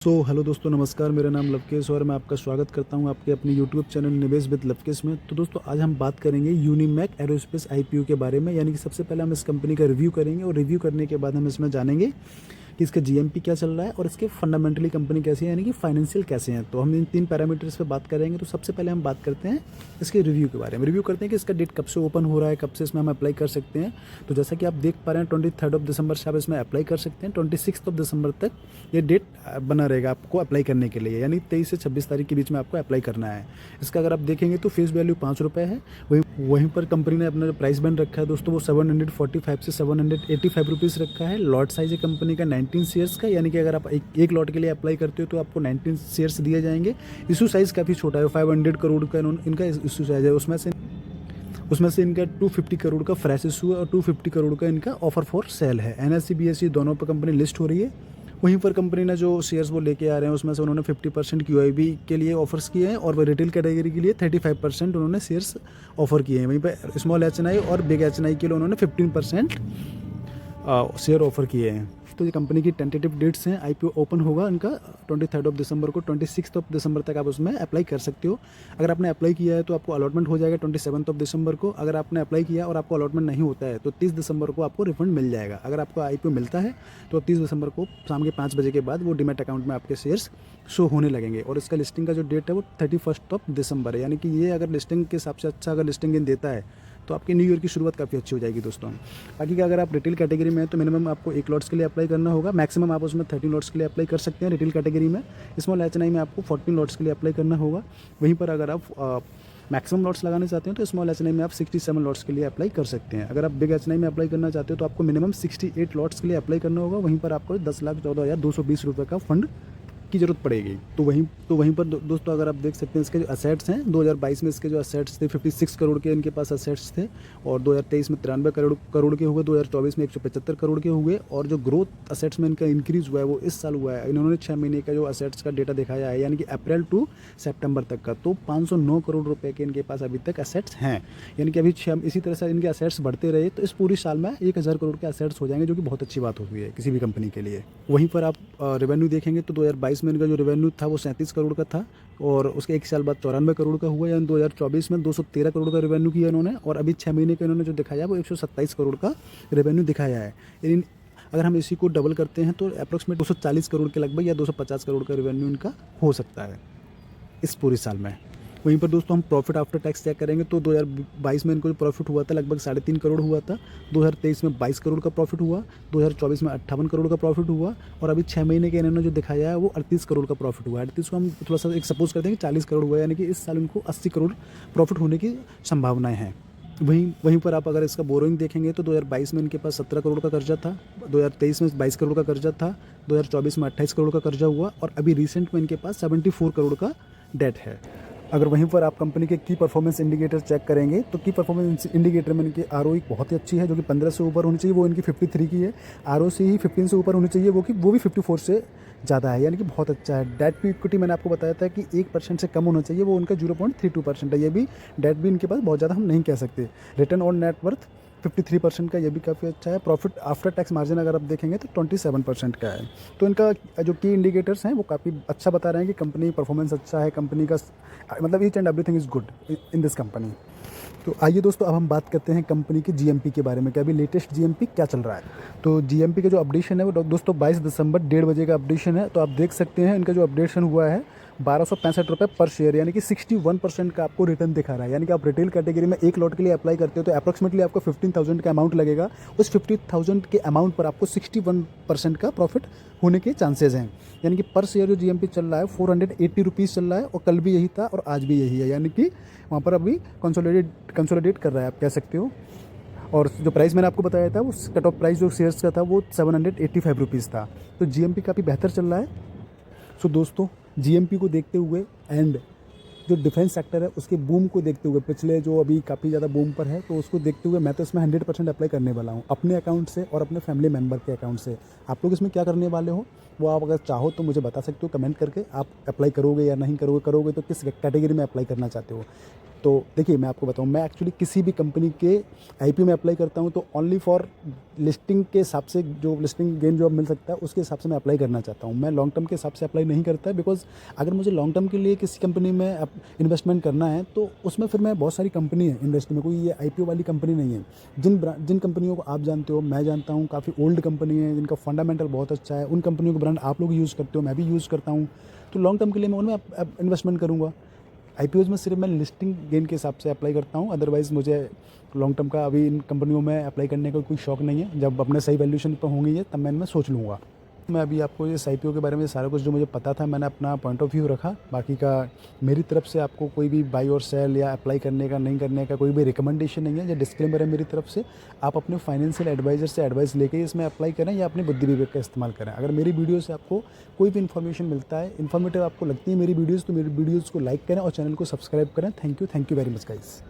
Hello दोस्तों, नमस्कार। मेरा नाम लवकेश और मैं आपका स्वागत करता हूं आपके अपने यूट्यूब चैनल निवेश विद लवकेश में। तो दोस्तों, आज हम बात करेंगे यूनिमैक एरोस्पेस आईपीओ के बारे में। यानी कि सबसे पहले हम इस कंपनी का रिव्यू करेंगे और रिव्यू करने के बाद हम इसमें जानेंगे कि इसका जीएमपी क्या चल रहा है और इसके फंडामेंटली कंपनी कैसी है, यानी कि फाइनेंशियल कैसे हैं। तो हम इन 3 पैरामीटर्स पे बात करेंगे। तो सबसे पहले हम बात करते हैं इसके रिव्यू के बारे में। रिव्यू करते हैं कि इसका डेट कब से ओपन हो रहा है, कब से इसमें हम अप्लाई कर सकते हैं। तो जैसा कि आप देख पा रहे हैं 23 दिसंबर से आप इसमें अप्लाई कर सकते हैं। 26 दिसंबर तक ये डेट बना रहेगा आपको अप्लाई करने के लिए, यानी 23 से 26 तारीख के बीच में आपको अप्लाई करना है। इसका अगर आप देखेंगे तो फेस वैल्यू 5 रुपये है। वहीं पर कंपनी ने अपना प्राइस बैंड रखा है दोस्तों, वो 745 से 785 रुपीज़ रखा है। लॉट साइज है कंपनी का 19 शेयर्स का, यानी कि अगर आप एक लॉट के लिए अप्लाई करते हो तो आपको 19 शेयर्स दिए जाएंगे। इशू साइज़ काफ़ी छोटा है, 500 करोड़ का इनका इशू साइज है। उसमें से इनका 250 करोड़ का फ्रेश इशू है और 250 करोड़ का इनका ऑफर फॉर सेल है। NSE BSE दोनों पर कंपनी लिस्ट हो रही है। वहीं पर कंपनी ने जो शेयर्स वो लेके आ रहे हैं उसमें से उन्होंने 50% QIB के लिए ऑफर्स किए हैं और रिटेल कैटेगरी के लिए 35% उन्होंने शेयर्स ऑफर किए हैं। वहीं पर स्मॉल HNI और बिग HNI के लिए उन्होंने 15% शेयर ऑफर किए हैं। तो ये कंपनी की टेंटेटिव डेट्स हैं। IPO ओपन होगा इनका 23 दिसंबर को। 26 दिसंबर तक आप उसमें अप्लाई कर सकते हो। अगर आपने अप्लाई किया है तो आपको अलॉटमेंट हो जाएगा 27 दिसंबर को। अगर आपने अप्लाई किया और आपको अलॉटमेंट नहीं होता है तो 30 दिसंबर को आपको रिफंड मिल जाएगा। अगर आपको IPO मिलता है तो 30 दिसंबर को शाम के 5 बजे के बाद वो डीमैट अकाउंट में आपके शेयर्स शो होने लगेंगे। और इसका लिस्टिंग का जो डेट है वो 31 दिसंबर है। यानी कि ये अगर लिस्टिंग के हिसाब से अच्छा अगर लिस्टिंग इन देता है तो आपकी न्यू ईयर की शुरुआत काफ़ी अच्छी हो जाएगी दोस्तों। बाकी का अगर आप रिटेल कैटेगरी में हैं तो मिनिमम आपको 1 लॉट्स के लिए अप्लाई करना होगा। मैक्सिमम आप उसमें 13 लॉट्स के लिए अप्लाई कर सकते हैं रिटेल कैटेगरी में। स्मॉल HNI में आपको 14 लॉट्स के लिए अप्लाई करना होगा। वहीं पर अगर आप मैक्सिमम लॉट्स लगाने चाहते हैं तो स्मॉल HNI में आप 67 लॉट्स के लिए अप्लाई कर सकते हैं। अगर आप बिग HNI में अप्लाई करना चाहते हो तो आपको मिनिमम 68 लॉट्स के लिए अप्लाई करना होगा। वहीं पर आपको 10,14,220 रुपये का फंड की ज़रूरत पड़ेगी। तो वहीं पर दोस्तों अगर आप देख सकते हैं इसके जो असेट्स हैं 2022 में इसके जो असेट्स थे 56 करोड़ के इनके पास असेट्स थे और 2023 में 93 करोड़ के हुए, 2024 में 175 करोड़ के हुए। और जो ग्रोथ असेट्स में इनका इंक्रीज़ हुआ है वो इस साल हुआ है। इन्होंने 6 महीने का जो असेट्स का डेटा दिखाया है, यानी कि अप्रैल टू सितंबर तक का, तो 509 करोड़ रुपये के इनके पास अभी तक असेट्स हैं। यानी कि अभी इसी तरह से इनके असेट्स बढ़ते रहे तो इस पूरी साल में 1000 करोड़ के असेट्स हो जाएंगे, जो कि बहुत अच्छी बात होती है किसी भी कंपनी के लिए। वहीं पर आप रेवेन्यू देखेंगे तो 2022 में इनका जो रेवेन्यू था वो 37 करोड़ का था और उसके 1 साल बाद 94 करोड़ का हुआ। यानी 2024 में 213 करोड़ का रेवेन्यू किया इन्होंने और अभी 6 महीने का इन्होंने जो दिखाया वो 127 करोड़ का रेवेन्यू दिखाया है। अगर हम इसी को डबल करते हैं तो अप्रोक्सीमेट 240 करोड़ के लगभग या 250 करोड़ का रेवेन्यू इनका हो सकता है इस पूरे साल में। वहीं पर दोस्तों हम प्रॉफिट आफ्टर टैक्स चेक करेंगे तो 2022 में इनको जो प्रॉफिट हुआ था लगभग 3.5 करोड़ हुआ था। 2023 में 22 करोड़ का प्रॉफिट हुआ। 2024 में 58 करोड़ का प्रॉफिट हुआ और अभी 6 महीने के इन्होंने जो दिखाया है वो 38 करोड़ का प्रॉफिट हुआ है। 38 को हम थोड़ा सा एक सपोज करते हैं कि 40 करोड़ हुआ है, यानी कि इस साल इनको 80 करोड़ प्रॉफिट होने की संभावनाएँ हैं। वहीं पर आप अगर इसका बोरोइंग देखेंगे तो 2022 में इनके पास 17 करोड़ का कर्जा था, 2023 में 22 करोड़ का कर्जा था, 2024 में 28 करोड़ का कर्जा हुआ और अभी रिसेंट में इनके पास 74 करोड़ का डेट है। अगर वहीं पर आप कंपनी के की परफॉर्मेंस इंडिकेटर चेक करेंगे तो की परफॉर्मेंस इंडिकेटर में इनकी ROE बहुत ही अच्छी है, जो कि 15 से ऊपर होनी चाहिए, वो इनकी 53 की है। ROC ही 15 से ऊपर होनी चाहिए, वो भी 54 से ज़्यादा है, यानी कि बहुत अच्छा है। डेट टू इक्विटी मैंने आपको बताया था कि 1% से कम होना चाहिए, वो उनका 0.32% है। ये भी डेट भी इनके पास बहुत ज़्यादा हम नहीं कह सकते। रिटर्न ऑन नेटवर्थ 53% का, ये भी काफ़ी अच्छा है। प्रॉफिट आफ्टर टैक्स मार्जिन अगर आप देखेंगे तो 27% का है। तो इनका जो की इंडिकेटर्स हैं वो काफ़ी अच्छा बता रहे हैं कि कंपनी परफॉर्मेंस अच्छा है, कंपनी का मतलब each and everything is good in this company. तो आइए दोस्तों अब हम बात करते हैं कंपनी के GMP के बारे में कि अभी लेटेस्ट GMP क्या चल रहा है। तो GMP का जो अपडेशन है वो दोस्तों 22 दिसंबर 1:30 बजे का अपडेशन है। तो आप देख सकते हैं इनका जो अपडेशन हुआ है 1265 रुपये पर शेयर, यानी कि 61% का आपको रिटर्न दिखा रहा है। यानी कि आप रिटेल कैटेगरी में 1 लॉट के लिए अप्लाई करते हो तो अप्रॉक्सीमेटली आपको 15,000 का अमाउंट लगेगा। उस 50,000 के अमाउंट पर आपको 61% का प्रॉफिट होने के चांसेज हैं। यानी कि पर शेयर जो GMP चल रहा है 480 रुपीज़ चल रहा है और कल भी यही था और आज भी यही है, यानी कि वहाँ पर अभी कंसोलिडेट कर रहा है, आप कह सकते हो। और जो प्राइस मैंने आपको बताया था वो कट ऑफ प्राइस जो शेयर्स का था वो 785 रुपीज़ था। तो GMP काफ़ी बेहतर चल रहा है। सो दोस्तों GMP को देखते हुए एंड जो डिफेंस सेक्टर है उसके बूम को देखते हुए, पिछले जो अभी काफ़ी ज़्यादा बूम पर है, तो उसको देखते हुए मैं तो इसमें 100% अप्लाई करने वाला हूँ अपने अकाउंट से और अपने फैमिली मेम्बर के अकाउंट से। आप लोग इसमें क्या करने वाले हो वो आप अगर चाहो तो मुझे बता सकते हो कमेंट करके। आप अप्लाई करोगे या नहीं करोगे तो किस कैटेगरी में अप्लाई करना चाहते हो। तो देखिए मैं आपको बताऊं, मैं एक्चुअली किसी भी कंपनी के आईपीओ में अप्लाई करता हूं तो ओनली फॉर लिस्टिंग के हिसाब से, जो लिस्टिंग गेन जो अब मिल सकता है उसके हिसाब से मैं अप्लाई करना चाहता हूं। मैं लॉन्ग टर्म के हिसाब से अप्लाई नहीं करता, बिकॉज अगर मुझे लॉन्ग टर्म के लिए किसी कंपनी में इन्वेस्टमेंट करना है तो उसमें फिर मैं, बहुत सारी कंपनी है इंडस्ट्री में, कोई ये आईपीओ वाली कंपनी नहीं है। जिन कंपनियों को आप जानते हो, मैं जानता हूँ, काफ़ी ओल्ड कंपनी है जिनका फंडामेंटल बहुत अच्छा है, उन कंपनियों का ब्रांड आप लोग यूज़ करते हो, मैं भी यूज़ करता हूँ। तो लॉन्ग टर्म के लिए मैं उनमें इन्वेस्टमेंट करूँगा। आईपीओज में सिर्फ मैं लिस्टिंग गेन के हिसाब से अप्लाई करता हूँ, अदरवाइज़ मुझे लॉन्ग टर्म का अभी इन कंपनियों में अप्लाई करने का कोई शौक नहीं है। जब अपने सही वैल्यूशन पर होंगी ये, तब मैं इनमें सोच लूँगा। मैं अभी आपको इस आईपीओ के बारे में सारा कुछ जो मुझे पता था, मैंने अपना पॉइंट ऑफ व्यू रखा। बाकी का मेरी तरफ से आपको कोई भी बाई और सेल या अप्लाई करने का नहीं करने का कोई भी रिकमेंडेशन नहीं है, या डिस्क्लेमर है मेरी तरफ से। आप अपने फाइनेंशियल एडवाइज़र से एडवाइस लेके इसमें अप्लाई करें या अपनी बुद्धि विवेक का इस्तेमाल करें। अगर मेरी वीडियो से आपको कोई भी इन्फॉर्मेशन मिलता है, इन्फॉर्मेटिव आपको लगती है मेरी वीडियोज़, तो मेरी वीडियोज़ को लाइक करें और चैनल को सब्सक्राइब करें। Thank you very much guys.